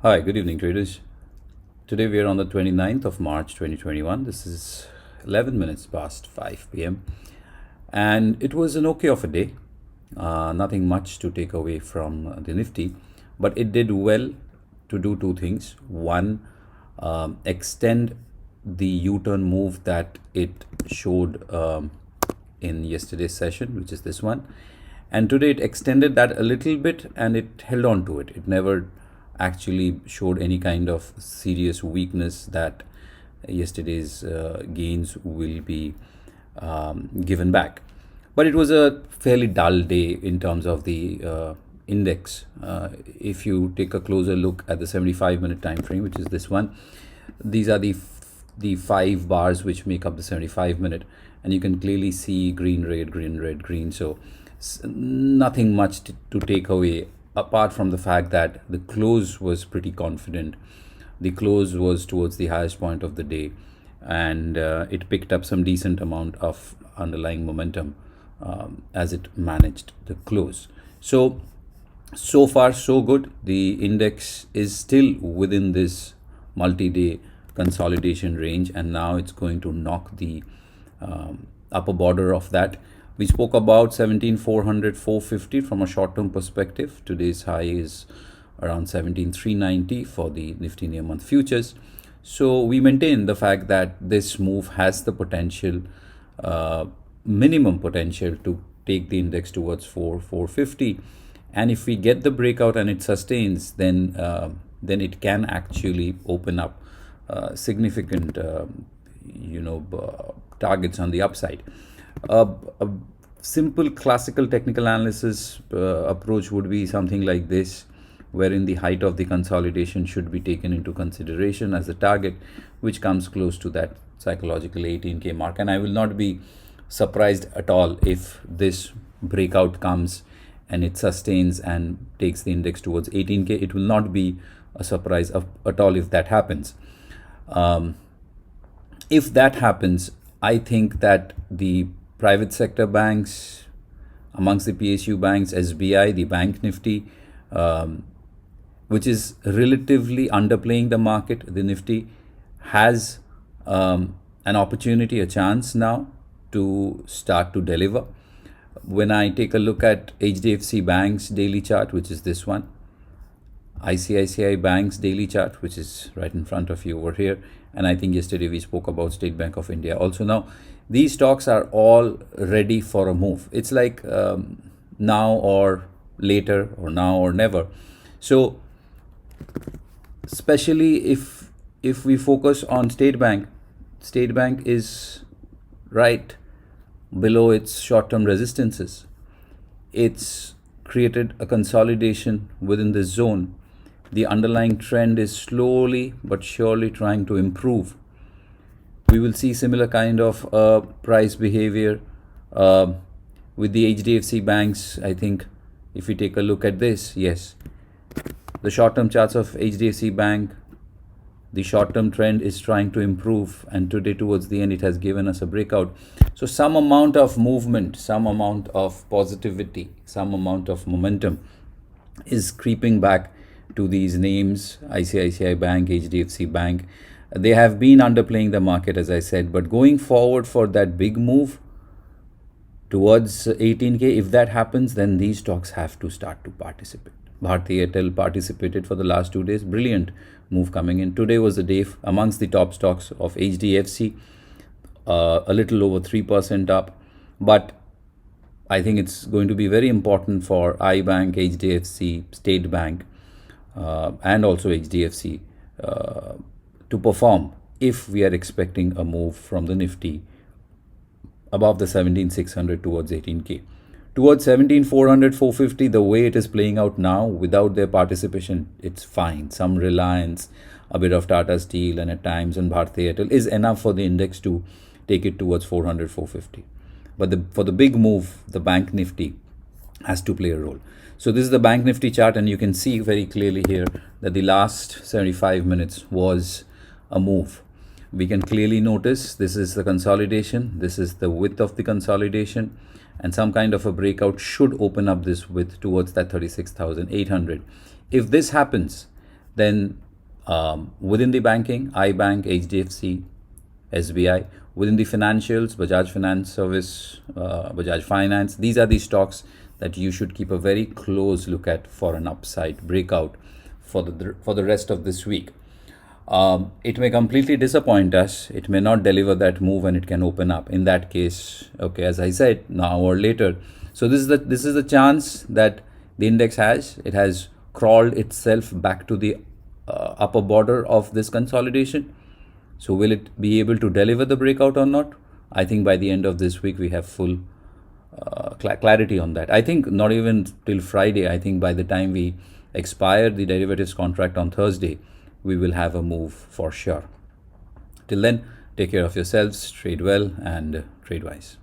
Hi, good evening, traders. Today we are on the 29th of March 2021. This is 11 minutes past 5 p.m. And it was an okay of a day. Nothing much to take away from the Nifty, but it did well to do two things. One, extend the U-turn move that it showed in yesterday's session, which is this one. And today it extended that a little bit and it held on to it. It never actually showed any kind of serious weakness that yesterday's gains will be given back. But it was a fairly dull day in terms of the index. If you take a closer look at the 75-minute time frame, which is this one, these are the five bars which make up the 75-minute, and you can clearly see green, red, green, red, green. So nothing much to take away apart from the fact that the close was pretty confident. The close was towards the highest point of the day, and it picked up some decent amount of underlying momentum as it managed the close. So far so good. The index is still within this multi-day consolidation range, and now it's going to knock the upper border of that. We spoke about 17,400, 450 from a short-term perspective. Today's high is around 17,390 for the Nifty near-month futures. So we maintain the fact that this move has the potential, minimum potential, to take the index towards 450. And if we get the breakout and it sustains, then it can actually open up significant, targets on the upside. A simple classical technical analysis approach would be something like this, wherein the height of the consolidation should be taken into consideration as a target, which comes close to that psychological 18K mark. And I will not be surprised at all if this breakout comes and it sustains and takes the index towards 18K. It will not be a surprise at all if that happens. If that happens, I think that the private sector banks, amongst the PSU banks, SBI, the Bank Nifty, which is relatively underplaying the market, the Nifty has an opportunity, a chance now to start to deliver. When I take a look at HDFC Bank's daily chart, which is this one, ICICI Bank's daily chart, which is right in front of you over here, and I think yesterday we spoke about State Bank of India also. Now, these stocks are all ready for a move. It's like now or later, or now or never. So, especially if we focus on State Bank is right below its short-term resistances. It's created a consolidation within this zone. The underlying trend is slowly but surely trying to improve. We will see similar kind of price behavior with the HDFC banks. I think if we take a look at this, yes, the short-term charts of HDFC Bank, the short-term trend is trying to improve, and today towards the end it has given us a breakout. So some amount of movement, some amount of positivity, some amount of momentum is creeping back to these names, ICICI Bank, HDFC Bank. They have been underplaying the market, as I said, but going forward for that big move towards 18K, if that happens, then these stocks have to start to participate. Bharti Airtel participated for the last 2 days. Brilliant move coming in. Today was the day amongst the top stocks of HDFC, a little over 3% up. But I think it's going to be very important for iBank, HDFC, State Bank, and also HDFC to perform if we are expecting a move from the Nifty above the 17,600 towards 18K. Towards 17,400, 450, the way it is playing out now, without their participation, it's fine. Some Reliance, a bit of Tata Steel, and at times and Bharti Airtel is enough for the index to take it towards 400, 450. But for the big move, the Bank Nifty has to play a role. So this is the Bank Nifty chart, and you can see very clearly here that the last 75 minutes was a move. We can clearly notice this is the consolidation, this is the width of the consolidation, and some kind of a breakout should open up this width towards that 36,800. If this happens, Then within the banking, iBank, HDFC, SBI. Within the financials, Bajaj Finance Service, Bajaj Finance. These are the stocks that you should keep a very close look at for an upside breakout for the rest of this week. It may completely disappoint us. It may not deliver that move, and it can open up. In that case, okay, as I said, now or later. So this is the chance that the index has. It has crawled itself back to the upper border of this consolidation. So will it be able to deliver the breakout or not? I think by the end of this week we have full clarity on that. I think not even till Friday. I think by the time we expire the derivatives contract on Thursday, we will have a move for sure. Till then, take care of yourselves, trade well and trade wise.